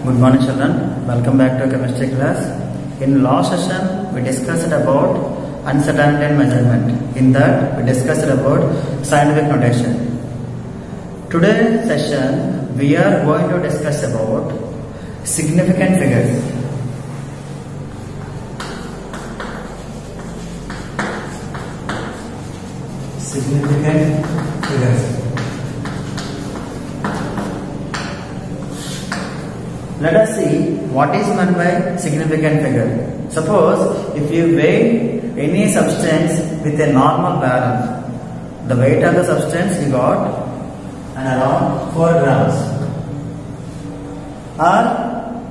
Good morning children, welcome back to chemistry class. In last session we discussed about uncertainty and measurement. In that we discussed about scientific notation. Today's session we are going to discuss about significant figures. Significant figures. Let us see what is meant by significant figure. Suppose if you weigh any substance with a normal balance, the weight of the substance you got around 4 grams. Or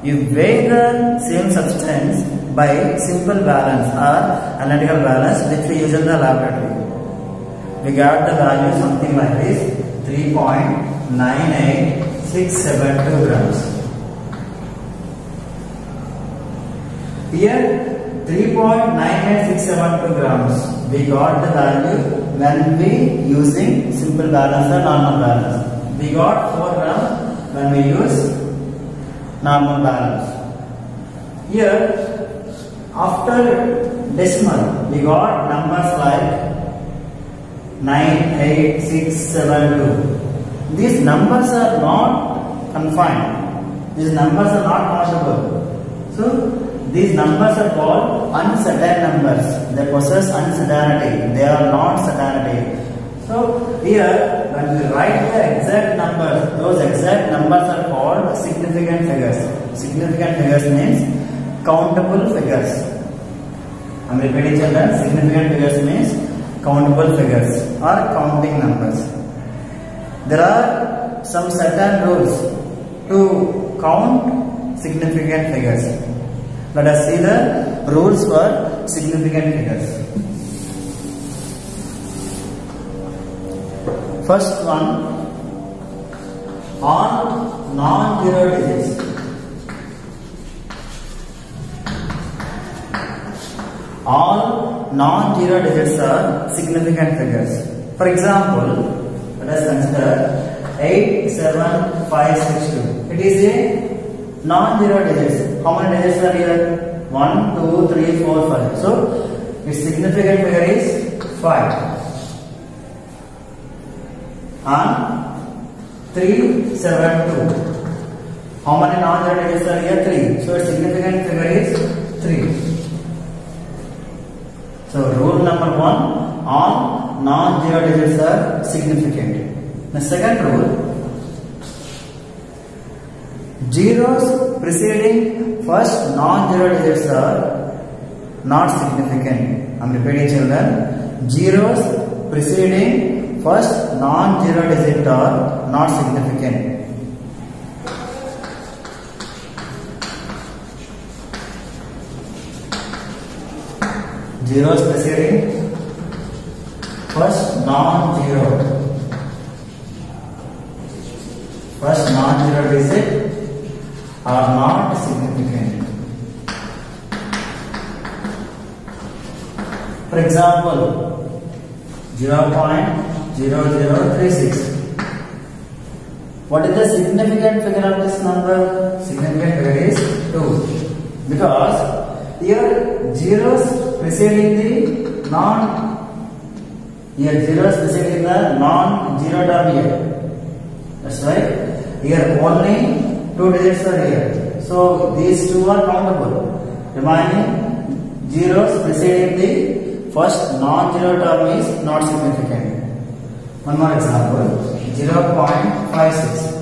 you weigh the same substance by simple balance or analytical balance which we use in the laboratory. We got the value something like this, 3.98672 grams. Here 3.98672 grams we got the value when we using simple balance or normal balance. We got 4 grams when we use normal balance. Here after decimal we got numbers like 98672. These numbers are not confined. These numbers are not countable. So these numbers are called uncertain numbers. They possess uncertainty. They are not certainty. So here, when we write the exact numbers, those exact numbers are called significant figures. Significant figures means countable figures. I am repeating children. Significant figures means countable figures or counting numbers. There are some certain rules to count significant figures. Let us see the rules for significant figures. First one, all non-zero digits. All non-zero digits are significant figures. For example, let us consider 87562. It is a non-zero digits. How many digits are here? 1, 2, 3, 4, 5. So its significant figure is 5. And 372. How many non-zero digits are here? 3. So its significant figure is 3. So rule number 1, all non-zero digits are significant. The second rule, zeros preceding first non-zero digits are not significant. I am repeating children. Zeros preceding first non-zero digit are not significant. Zeros preceding first non-zero digit are not significant. For example, 0.0036. What is the significant figure of this number? Significant figure is 2. Because here zeros preceding the non-zero term here. That's right. Here only 2 digits are here. So these two are countable. Remaining zeros preceding the first non-zero term is not significant. One more example, 0.56.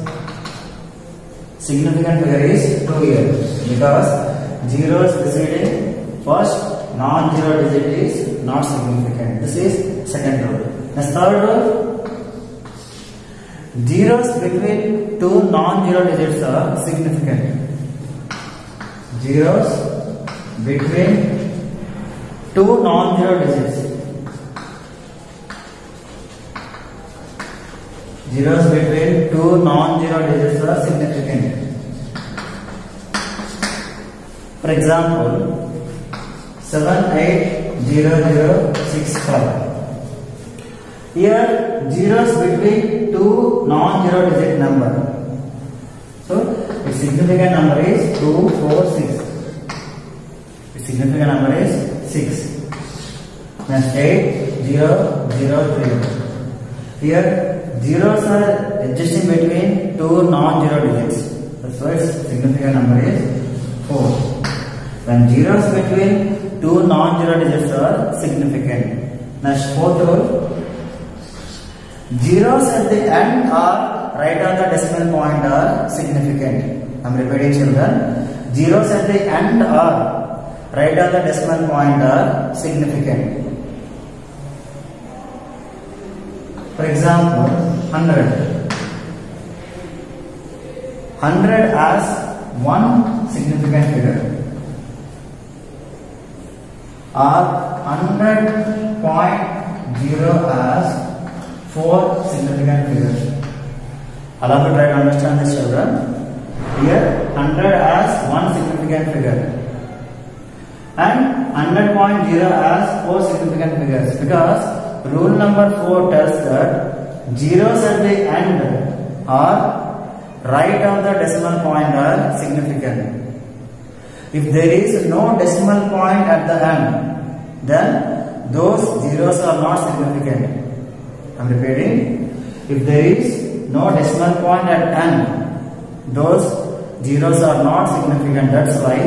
Significant figure is 2 here because zeros preceding first non-zero digit is not significant. This is second rule. The third rule, zeros between two non-zero digits are significant. Zeros between two non-zero digits. Zeros between two non-zero digits are significant. For example, 780065. Here zeros between two non-zero digit number. So its significant significant number is 2, 4, 6. The significant number is 6. Next 8, 0, 0, 3. Here zeros are adjusting between two non-zero digits. That's why its significant number is 4. When zeros between two non-zero digits are significant. Next fourth rule. Zeros at the end are right on the decimal point are significant. I am repeating, children. Zeros at the end are right on the decimal point are significant. For example, 100. 100 as one significant figure. Or 100.0 as 4 significant figures. Allow me to try to understand this, children. Here 100 as one significant figure and 100.0 as 4 significant figures, because rule number 4 tells that zeros at the end are right on the decimal point are significant. If there is no decimal point at the end, then those zeros are not significant. I am repeating. If there is no decimal point at end, those zeros are not significant. That's why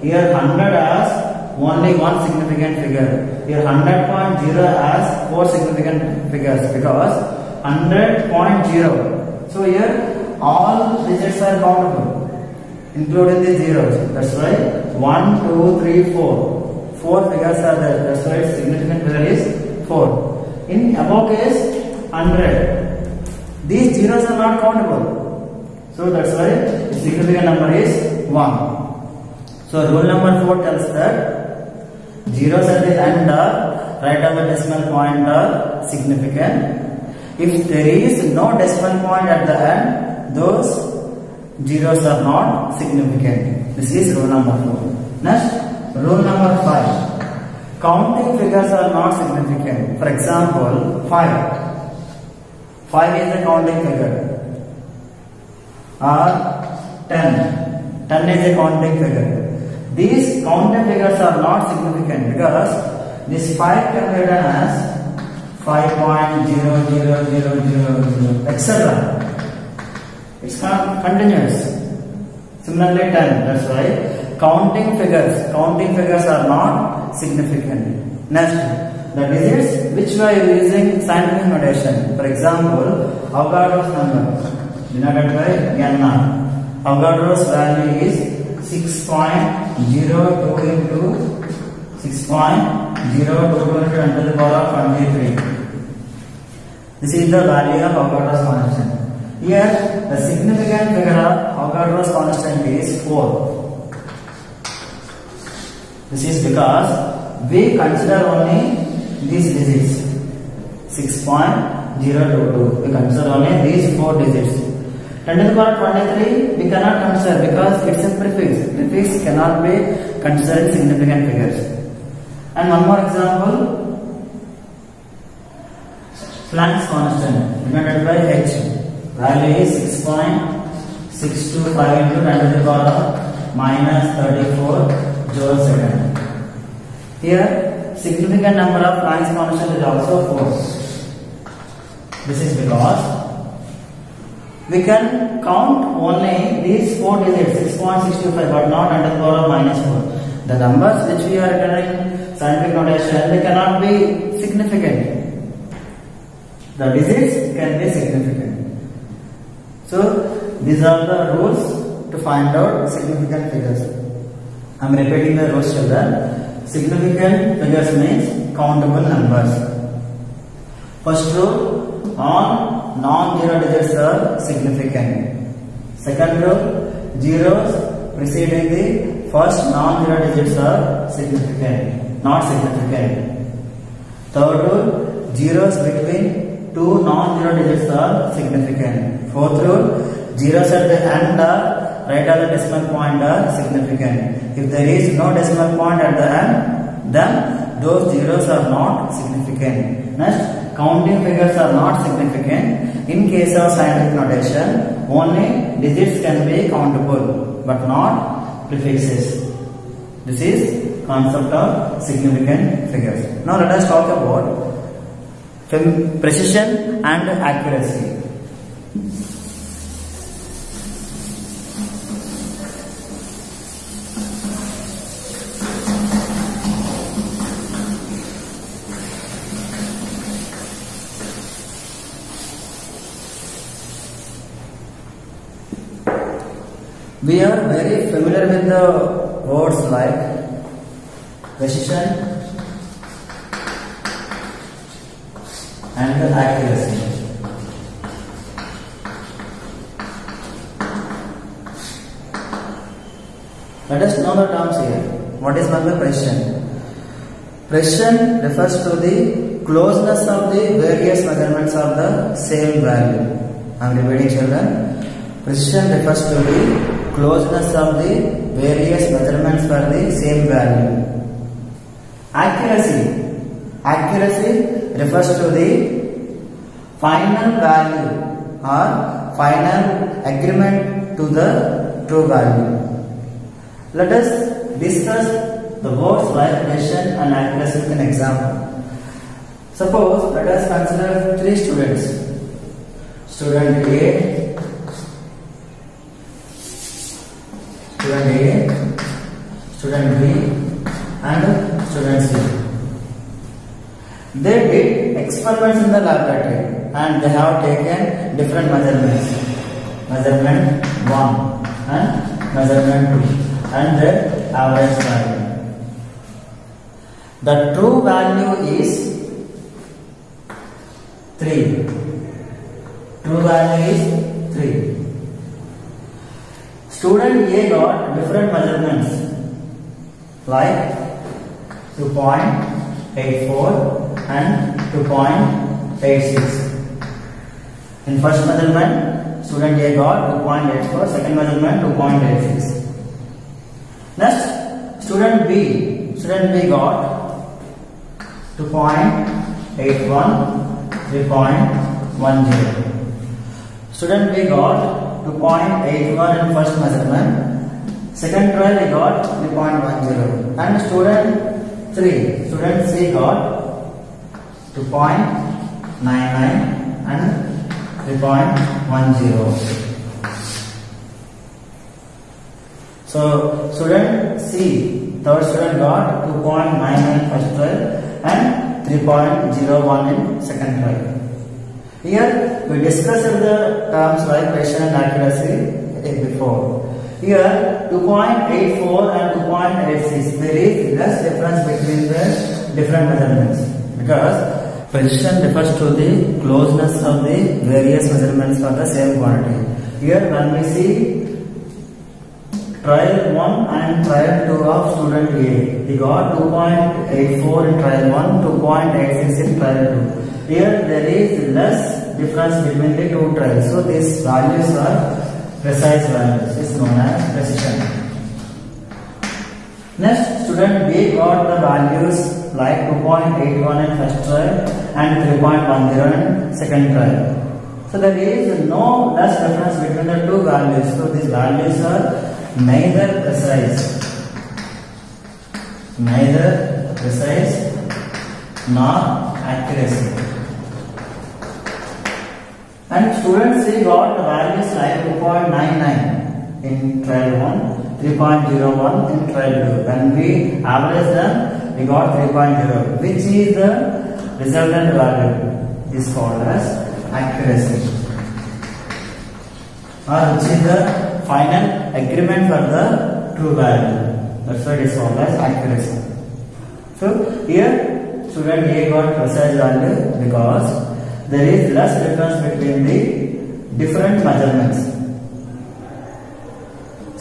here 100 has only one significant figure. Here 100.0 has 4 significant figures, because 100.0. So here all digits are countable, including the zeros. That's why 1, 2, 3, 4. 4 figures are there. That's why its significant figure is 4. In above case 100, these zeros are not countable. So that's why the significant number is 1. So rule number 4 tells that zeros at the end are right on the decimal point are significant. If there is no decimal point at the end, those zeros are not significant. This is rule number 4. Next, rule number 5. Counting figures are not significant. For example, 5. 5 is a counting figure. Or 10. 10 is a counting figure. These counting figures are not significant, because this 5 can be written as 5.00000, etc. It's continuous. Similarly 10. That's why counting figures are not significant. Next, the digits which we are using scientific notation. For example, Avogadro's number denoted by n0. Avogadro's value is 6.02 into 6.022 into 10 to the power of 23. This is the value of Avogadro's constant. Here, the significant figure of Avogadro's constant is 4. This is because we consider only these digits. 6.022. We consider only these 4 digits. 10 to the power 23 we cannot consider, because it's a prefix. Prefix cannot be considered significant figures. And one more example. Planck's constant denoted by h. Value is 6.625 into 10 to the power minus 34 joule second. Here, significant number of Planck's constant is also 4. This is because we can count only these 4 digits, 6.625, but not 10 to the power of minus 4. The numbers which we are written in scientific notation, they cannot be significant. The digits can be significant. So these are the rules to find out significant figures. I am repeating the rules, children. Significant figures means countable numbers. First rule, all non-zero digits are significant. Second rule, zeros preceding the first non-zero digits are significant, not significant. Third rule, zeros between two non-zero digits are significant. Fourth rule, zeros at the end are right at the decimal point are significant. If there is no decimal point at the end, then those zeros are not significant. Next, counting figures are not significant. In case of scientific notation, only digits can be countable. but not prefixes. This is concept of significant figures. Now let us talk about precision and accuracy. We are very familiar with the words like precision and accuracy. Let us know the terms here. What is meant by precision? Precision refers to the closeness of the various measurements of the same value. I am repeating, children. Precision refers to the closeness of the various measurements for the same value. Accuracy refers to the final value or final agreement to the true value. Let us discuss the words like precision and accuracy with an example. Suppose let us consider three students. Student A, student B and student C. They did experiments in the laboratory and they have taken different measurements. Measurement 1 and measurement 2 and their average value. The true value is 3. True value is 3. Student A got different measurements like 2.84 and 2.86. In first measurement, student A got 2.84, second measurement 2.86. Next, student B got 2.81, 3.10. Student B got 2.81 in first measurement. Second trial he got 3.10. And student C got 2.99 and 3.10. So student C, third student got 2.99 first trial and 3.01 in second trial. Here we discussed the terms like precision and accuracy before. Here 2.84 and 2.86, there is less difference between the different measurements because precision refers to the closeness of the various measurements for the same quantity. Here when we see trial 1 and trial 2 of student A, he got 2.84 in trial 1, 2.86 in trial 2. Here there is less difference between the two trials. So these values are precise values. Is known as precision. Next, student B got the values like 2.81 in first trial and 3.10 in second trial. So there is no less difference between the two values. So these values are neither precise nor accuracy. And student C got the values like 2.99 in trial 1, 3.01 in trial 2. When we average them, we got 3.0, which is the resultant value, is called as accuracy, or which is the final agreement for the true value. That's why it is called as accuracy. So here student A got precise value because there is less difference between the different measurements.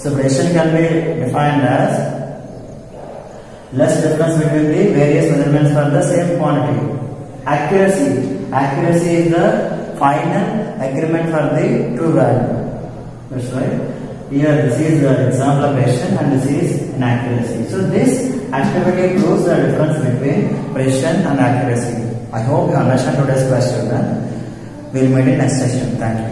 So precision can be defined as less difference between the various measurements for the same quantity. Accuracy is the final agreement for the true value. That's right. Here this is the example of precision and this is inaccuracy. So this activity proves the difference between precision and accuracy. I hope you understand today's class, children. We will meet in next session. Thank you.